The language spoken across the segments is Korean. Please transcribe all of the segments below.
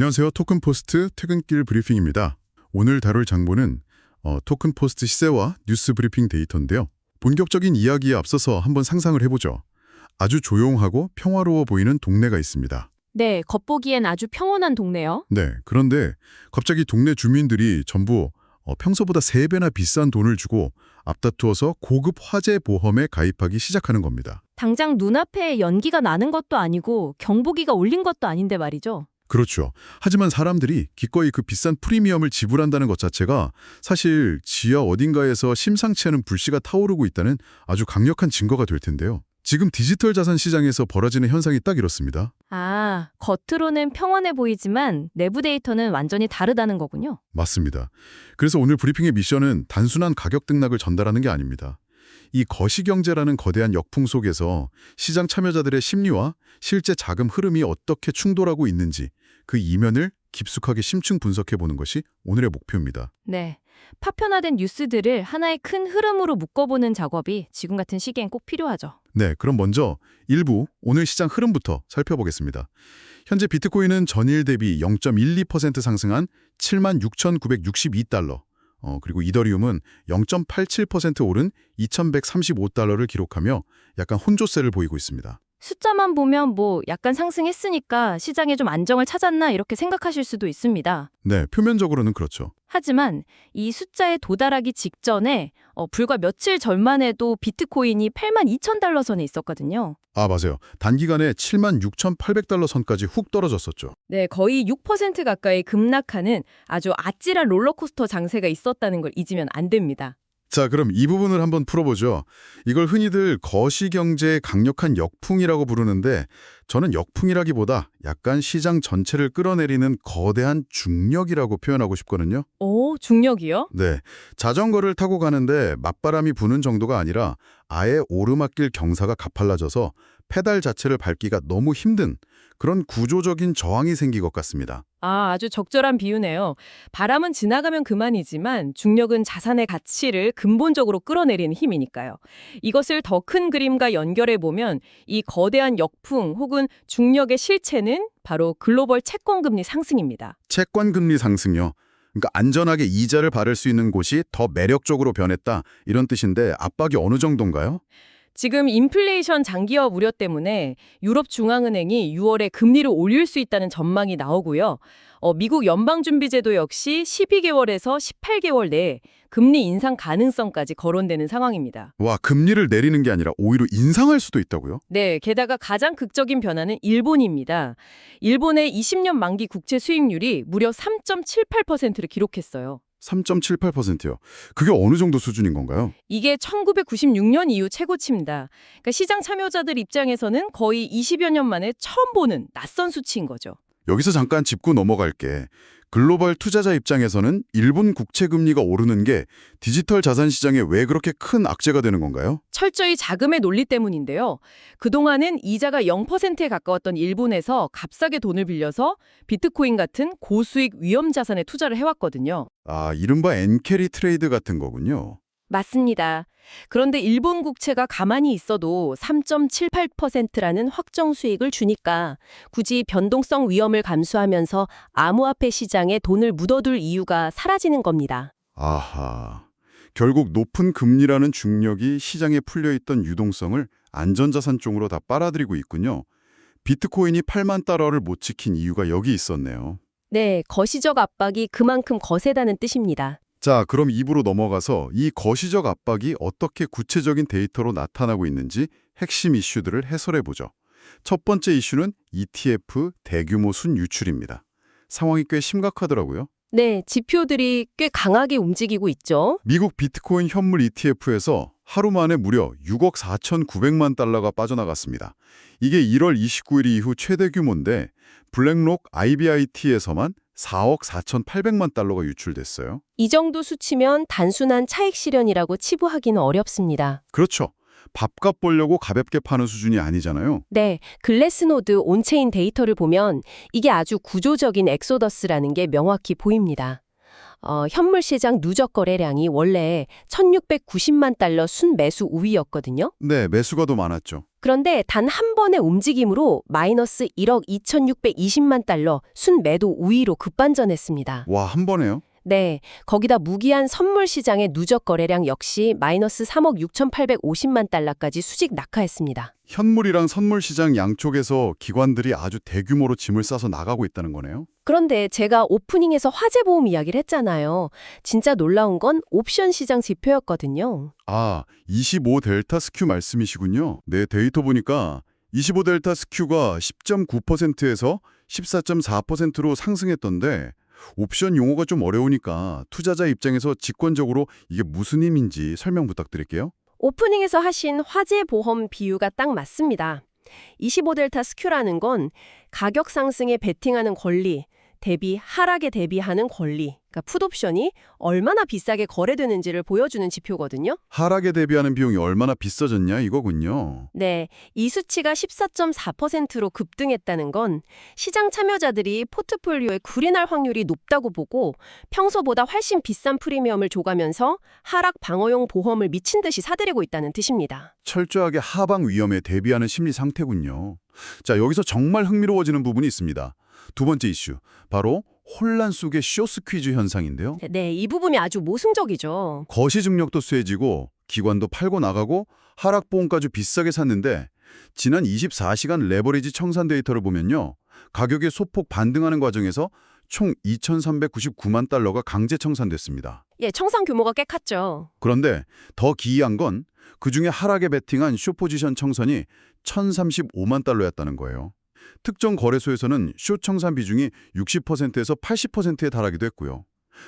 안녕하세요. 토큰포스트 퇴근길 브리핑입니다. 오늘 다룰 장보는 토큰포스트 시세와 뉴스 브리핑 데이터인데요. 본격적인 이야기에 앞서서 한번 상상을 해보죠. 아주 조용하고 평화로워 보이는 동네가 있습니다. 네, 겉보기엔 아주 평온한 동네요. 네, 그런데 갑자기 동네 주민들이 전부 평소보다 3배나 비싼 돈을 주고 앞다투어서 고급 화재 보험에 가입하기 시작하는 겁니다. 당장 눈앞에 연기가 나는 것도 아니고 경보기가 울린 것도 아닌데 말이죠. 그렇죠. 하지만 사람들이 기꺼이 그 비싼 프리미엄을 지불한다는 것 자체가 사실 지하 어딘가에서 심상치 않은 불씨가 타오르고 있다는 아주 강력한 증거가 될 텐데요. 지금 디지털 자산 시장에서 벌어지는 현상이 딱 이렇습니다. 아, 겉으로는 평온해 보이지만 내부 데이터는 완전히 다르다는 거군요. 맞습니다. 그래서 오늘 브리핑의 미션은 단순한 가격 등락을 전달하는 게 아닙니다. 이 거시경제라는 거대한 역풍 속에서 시장 참여자들의 심리와 실제 자금 흐름이 어떻게 충돌하고 있는지 그 이면을 깊숙하게 심층 분석해보는 것이 오늘의 목표입니다. 네, 파편화된 뉴스들을 하나의 큰 흐름으로 묶어보는 작업이 지금 같은 시기엔 꼭 필요하죠. 네, 그럼 먼저 일부 오늘 시장 흐름부터 살펴보겠습니다. 현재 비트코인은 전일 대비 0.12% 상승한 76,962달러, 그리고 이더리움은 0.87% 오른 2,135달러를 기록하며 약간 혼조세를 보이고 있습니다. 숫자만 보면 약간 상승했으니까 시장에 좀 안정을 찾았나 이렇게 생각하실 수도 있습니다. 네, 표면적으로는 그렇죠. 하지만 이 숫자에 도달하기 직전에 불과 며칠 전만 해도 비트코인이 82,000달러 선에 있었거든요. 아, 맞아요. 단기간에 76,800달러 선까지 훅 떨어졌었죠. 네, 거의 6% 가까이 급락하는 아주 아찔한 롤러코스터 장세가 있었다는 걸 잊으면 안 됩니다. 자, 그럼 이 부분을 한번 풀어보죠. 이걸 흔히들 거시경제의 강력한 역풍이라고 부르는데 저는 역풍이라기보다 약간 시장 전체를 끌어내리는 거대한 중력이라고 표현하고 싶거든요. 오, 중력이요? 네, 자전거를 타고 가는데 맞바람이 부는 정도가 아니라 아예 오르막길 경사가 가팔라져서 페달 자체를 밟기가 너무 힘든 그런 구조적인 저항이 생긴 것 같습니다. 아, 아주 적절한 비유네요. 바람은 지나가면 그만이지만 중력은 자산의 가치를 근본적으로 끌어내리는 힘이니까요. 이것을 더 큰 그림과 연결해 보면 이 거대한 역풍 혹은 중력의 실체는 바로 글로벌 채권금리 상승입니다. 채권 금리 상승요. 그러니까 안전하게 이자를 받을 수 있는 곳이 더 매력적으로 변했다 이런 뜻인데 압박이 어느 정도인가요? 지금 인플레이션 장기화 우려 때문에 유럽 중앙은행이 6월에 금리를 올릴 수 있다는 전망이 나오고요. 미국 연방준비제도 역시 12개월에서 18개월 내에 금리 인상 가능성까지 거론되는 상황입니다. 와, 금리를 내리는 게 아니라 오히려 인상할 수도 있다고요? 네, 게다가 가장 극적인 변화는 일본입니다. 일본의 20년 만기 국채 수익률이 무려 3.78%를 기록했어요. 3.78%요. 그게 어느 정도 수준인 건가요? 이게 1996년 이후 최고치입니다. 그러니까 시장 참여자들 입장에서는 거의 20여 년 만에 처음 보는 낯선 수치인 거죠. 여기서 잠깐 짚고 넘어갈게. 글로벌 투자자 입장에서는 일본 국채 금리가 오르는 게 디지털 자산 시장에 왜 그렇게 큰 악재가 되는 건가요? 철저히 자금의 논리 때문인데요. 그동안은 이자가 0%에 가까웠던 일본에서 값싸게 돈을 빌려서 비트코인 같은 고수익 위험 자산에 투자를 해왔거든요. 아, 이른바 엔캐리 트레이드 같은 거군요. 맞습니다. 그런데 일본 국채가 가만히 있어도 3.78%라는 확정 수익을 주니까 굳이 변동성 위험을 감수하면서 암호화폐 시장에 돈을 묻어둘 이유가 사라지는 겁니다. 아하. 결국 높은 금리라는 중력이 시장에 풀려있던 유동성을 안전자산 쪽으로 다 빨아들이고 있군요. 비트코인이 8만 달러를 못 지킨 이유가 여기 있었네요. 네, 거시적 압박이 그만큼 거세다는 뜻입니다. 자, 그럼 2부로 넘어가서 이 거시적 압박이 어떻게 구체적인 데이터로 나타나고 있는지 핵심 이슈들을 해설해보죠. 첫 번째 이슈는 ETF 대규모 순유출입니다. 상황이 꽤 심각하더라고요. 네, 지표들이 꽤 강하게 움직이고 있죠. 미국 비트코인 현물 ETF에서 하루 만에 무려 6억 4,900만 달러가 빠져나갔습니다. 이게 1월 29일 이후 최대 규모인데 블랙록 IBIT에서만 4억 4,800만 달러가 유출됐어요. 이 정도 수치면 단순한 차익 실현이라고 치부하기는 어렵습니다. 그렇죠. 밥값 벌려고 가볍게 파는 수준이 아니잖아요. 네, 글래스노드 온체인 데이터를 보면 이게 아주 구조적인 엑소더스라는 게 명확히 보입니다. 현물 시장 누적 거래량이 원래 1,690만 달러 순매수 우위였거든요. 네, 매수가 더 많았죠. 그런데 단 한 번의 움직임으로 마이너스 1억 2,620만 달러 순매도 우위로 급반전했습니다. 와, 한 번에요? 네, 거기다 무기한 선물 시장의 누적 거래량 역시 마이너스 3억 6,850만 달러까지 수직 낙하했습니다. 현물이랑 선물 시장 양쪽에서 기관들이 아주 대규모로 짐을 싸서 나가고 있다는 거네요. 그런데 제가 오프닝에서 화재 보험 이야기를 했잖아요. 진짜 놀라운 건 옵션 시장 지표였거든요. 아, 25델타 스큐 말씀이시군요. 네, 데이터 보니까 25델타 스큐가 10.9%에서 14.4%로 상승했던데 옵션 용어가 좀 어려우니까 투자자 입장에서 직관적으로 이게 무슨 의미인지 설명 부탁드릴게요. 오프닝에서 하신 화재 보험 비유가 딱 맞습니다. 25델타 스큐라는 건 가격 상승에 베팅하는 권리, 대비 하락에 대비하는 권리, 그러니까 풋옵션이 얼마나 비싸게 거래되는지를 보여주는 지표거든요. 하락에 대비하는 비용이 얼마나 비싸졌냐 이거군요. 네, 이 수치가 14.4%로 급등했다는 건 시장 참여자들이 포트폴리오에 굴인할 확률이 높다고 보고 평소보다 훨씬 비싼 프리미엄을 줘가면서 하락 방어용 보험을 미친 듯이 사들이고 있다는 뜻입니다. 철저하게 하방 위험에 대비하는 심리 상태군요. 자, 여기서 정말 흥미로워지는 부분이 있습니다. 두 번째 이슈, 바로 혼란 속의 쇼스퀴즈 현상인데요. 네, 이 부분이 아주 모순적이죠. 거시증력도 쇠지고 기관도 팔고 나가고 하락보험까지 비싸게 샀는데 지난 24시간 레버리지 청산 데이터를 보면요. 가격이 소폭 반등하는 과정에서 총 2,399만 달러가 강제 청산됐습니다. 예, 청산 규모가 꽤 컸죠. 그런데 더 기이한 건 그중에 하락에 베팅한 숏포지션 청산이 1,035만 달러였다는 거예요. 특정 거래소에서는 숏 청산 비중이 60%에서 80%에 달하기도 했고요.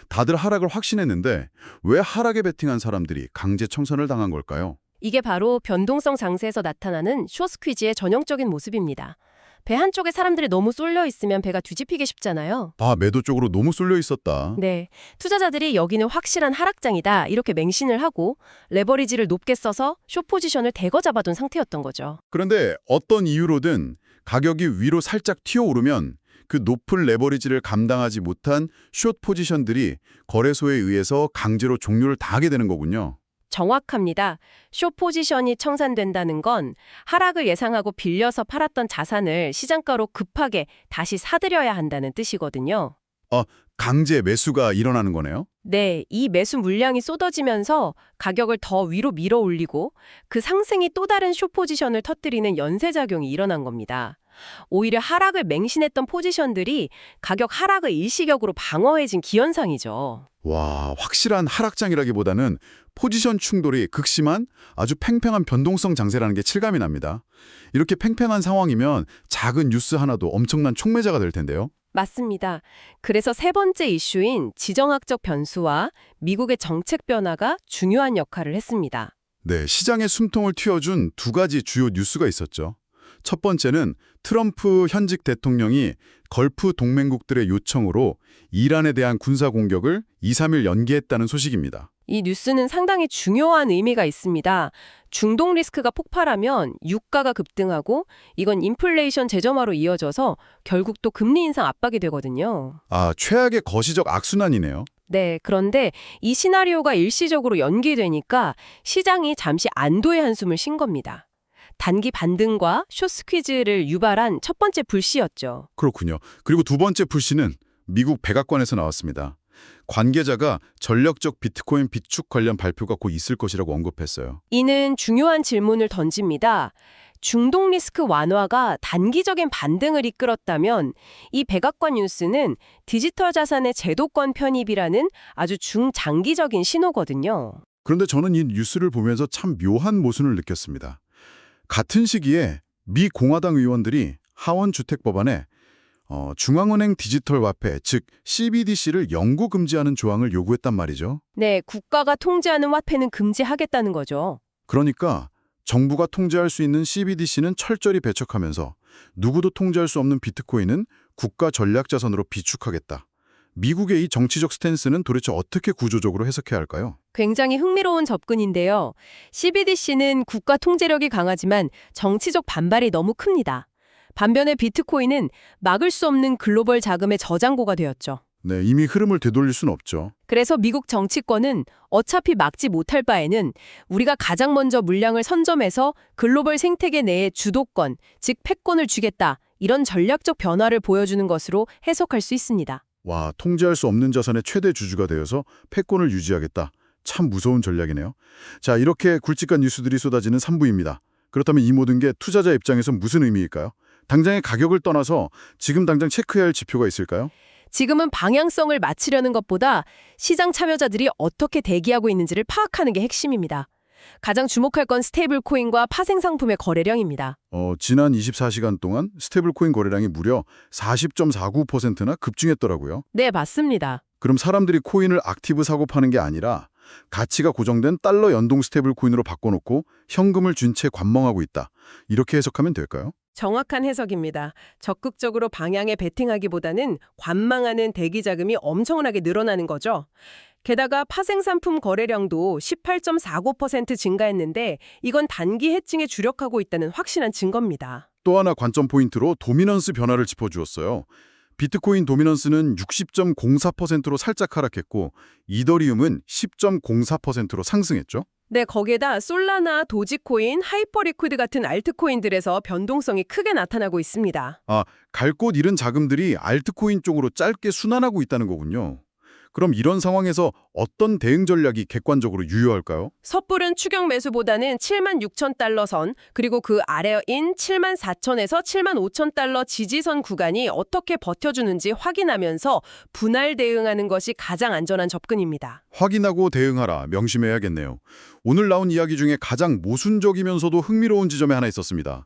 다들 하락을 확신했는데 왜 하락에 베팅한 사람들이 강제 청산을 당한 걸까요? 이게 바로 변동성 장세에서 나타나는 숏스퀴즈의 전형적인 모습입니다. 배 한쪽에 사람들이 너무 쏠려 있으면 배가 뒤집히기 쉽잖아요. 아, 매도 쪽으로 너무 쏠려 있었다. 네, 투자자들이 여기는 확실한 하락장이다 이렇게 맹신을 하고 레버리지를 높게 써서 숏 포지션을 대거 잡아둔 상태였던 거죠. 그런데 어떤 이유로든 가격이 위로 살짝 튀어오르면 그 높은 레버리지를 감당하지 못한 숏 포지션들이 거래소에 의해서 강제로 종료를 당하게 되는 거군요. 정확합니다. 숏 포지션이 청산된다는 건 하락을 예상하고 빌려서 팔았던 자산을 시장가로 급하게 다시 사들여야 한다는 뜻이거든요. 강제 매수가 일어나는 거네요. 네, 이 매수 물량이 쏟아지면서 가격을 더 위로 밀어 올리고 그 상승이 또 다른 숏 포지션을 터뜨리는 연쇄작용이 일어난 겁니다. 오히려 하락을 맹신했던 포지션들이 가격 하락을 일시적으로 방어해진 기현상이죠. 와, 확실한 하락장이라기보다는 포지션 충돌이 극심한 아주 팽팽한 변동성 장세라는 게 실감이 납니다. 이렇게 팽팽한 상황이면 작은 뉴스 하나도 엄청난 촉매자가 될 텐데요. 맞습니다. 그래서 세 번째 이슈인 지정학적 변수와 미국의 정책 변화가 중요한 역할을 했습니다. 네, 시장의 숨통을 틔워준 두 가지 주요 뉴스가 있었죠. 첫 번째는 트럼프 현직 대통령이 걸프 동맹국들의 요청으로 이란에 대한 군사 공격을 2, 3일 연기했다는 소식입니다. 이 뉴스는 상당히 중요한 의미가 있습니다. 중동 리스크가 폭발하면 유가가 급등하고 이건 인플레이션 재점화로 이어져서 결국 또 금리 인상 압박이 되거든요. 아, 최악의 거시적 악순환이네요. 네, 그런데 이 시나리오가 일시적으로 연기되니까 시장이 잠시 안도의 한숨을 쉰 겁니다. 단기 반등과 숏스퀴즈를 유발한 첫 번째 불씨였죠. 그렇군요. 그리고 두 번째 불씨는 미국 백악관에서 나왔습니다. 관계자가 전력적 비트코인 비축 관련 발표가 곧 있을 것이라고 언급했어요. 이는 중요한 질문을 던집니다. 중동 리스크 완화가 단기적인 반등을 이끌었다면 이 백악관 뉴스는 디지털 자산의 제도권 편입이라는 아주 중장기적인 신호거든요. 그런데 저는 이 뉴스를 보면서 참 묘한 모순을 느꼈습니다. 같은 시기에 미 공화당 의원들이 하원 주택 법안에 중앙은행 디지털 화폐, 즉 CBDC를 영구 금지하는 조항을 요구했단 말이죠. 네, 국가가 통제하는 화폐는 금지하겠다는 거죠. 그러니까 정부가 통제할 수 있는 CBDC는 철저히 배척하면서 누구도 통제할 수 없는 비트코인은 국가 전략 자산으로 비축하겠다. 미국의 이 정치적 스탠스는 도대체 어떻게 구조적으로 해석해야 할까요? 굉장히 흥미로운 접근인데요. CBDC는 국가 통제력이 강하지만 정치적 반발이 너무 큽니다. 반면에 비트코인은 막을 수 없는 글로벌 자금의 저장고가 되었죠. 네, 이미 흐름을 되돌릴 수는 없죠. 그래서 미국 정치권은 어차피 막지 못할 바에는 우리가 가장 먼저 물량을 선점해서 글로벌 생태계 내에 주도권, 즉 패권을 쥐겠다. 이런 전략적 변화를 보여주는 것으로 해석할 수 있습니다. 와, 통제할 수 없는 자산의 최대 주주가 되어서 패권을 유지하겠다. 참 무서운 전략이네요. 자, 이렇게 굵직한 뉴스들이 쏟아지는 3부입니다. 그렇다면 이 모든 게 투자자 입장에서 무슨 의미일까요? 당장의 가격을 떠나서 지금 당장 체크해야 할 지표가 있을까요? 지금은 방향성을 맞추려는 것보다 시장 참여자들이 어떻게 대기하고 있는지를 파악하는 게 핵심입니다. 가장 주목할 건 스테이블 코인과 파생 상품의 거래량입니다. 지난 24시간 동안 스테이블 코인 거래량이 무려 40.49%나 급증했더라고요. 네, 맞습니다. 그럼 사람들이 코인을 액티브 사고 파는 게 아니라 가치가 고정된 달러 연동 스테이블 코인으로 바꿔놓고 현금을 준 채 관망하고 있다. 이렇게 해석하면 될까요? 정확한 해석입니다. 적극적으로 방향에 베팅하기보다는 관망하는 대기 자금이 엄청나게 늘어나는 거죠. 게다가 파생상품 거래량도 18.49% 증가했는데 이건 단기 해칭에 주력하고 있다는 확실한 증거입니다. 또 하나 관점 포인트로 도미넌스 변화를 짚어주었어요. 비트코인 도미넌스는 60.04%로 살짝 하락했고 이더리움은 10.04%로 상승했죠. 네, 거기에다 솔라나, 도지코인, 하이퍼리퀴드 같은 알트코인들에서 변동성이 크게 나타나고 있습니다. 갈 곳 잃은 자금들이 알트코인 쪽으로 짧게 순환하고 있다는 거군요. 그럼 이런 상황에서 어떤 대응 전략이 객관적으로 유효할까요? 섣부른 추격 매수보다는 76,000달러 선, 그리고 그 아래인 74,000에서 75,000달러 지지선 구간이 어떻게 버텨주는지 확인하면서 분할 대응하는 것이 가장 안전한 접근입니다. 확인하고 대응하라, 명심해야겠네요. 오늘 나온 이야기 중에 가장 모순적이면서도 흥미로운 지점이 하나 있었습니다.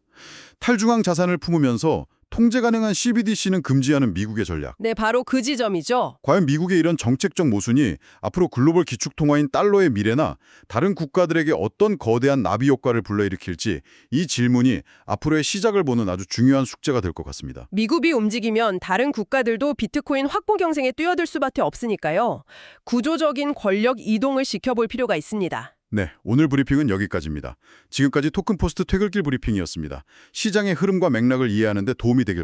탈중앙 자산을 품으면서 통제 가능한 CBDC는 금지하는 미국의 전략. 네, 바로 그 지점이죠. 과연 미국의 이런 정책적 모순이 앞으로 글로벌 기축통화인 달러의 미래나 다른 국가들에게 어떤 거대한 나비 효과를 불러일으킬지 이 질문이 앞으로의 시작을 보는 아주 중요한 숙제가 될 것 같습니다. 미국이 움직이면 다른 국가들도 비트코인 확보 경쟁에 뛰어들 수밖에 없으니까요. 구조적인 권력 이동을 지켜볼 필요가 있습니다. 네, 오늘 브리핑은 여기까지입니다. 지금까지 토큰포스트 퇴근길 브리핑이었습니다. 시장의 흐름과 맥락을 이해하는 데 도움이 되길 바랍니다.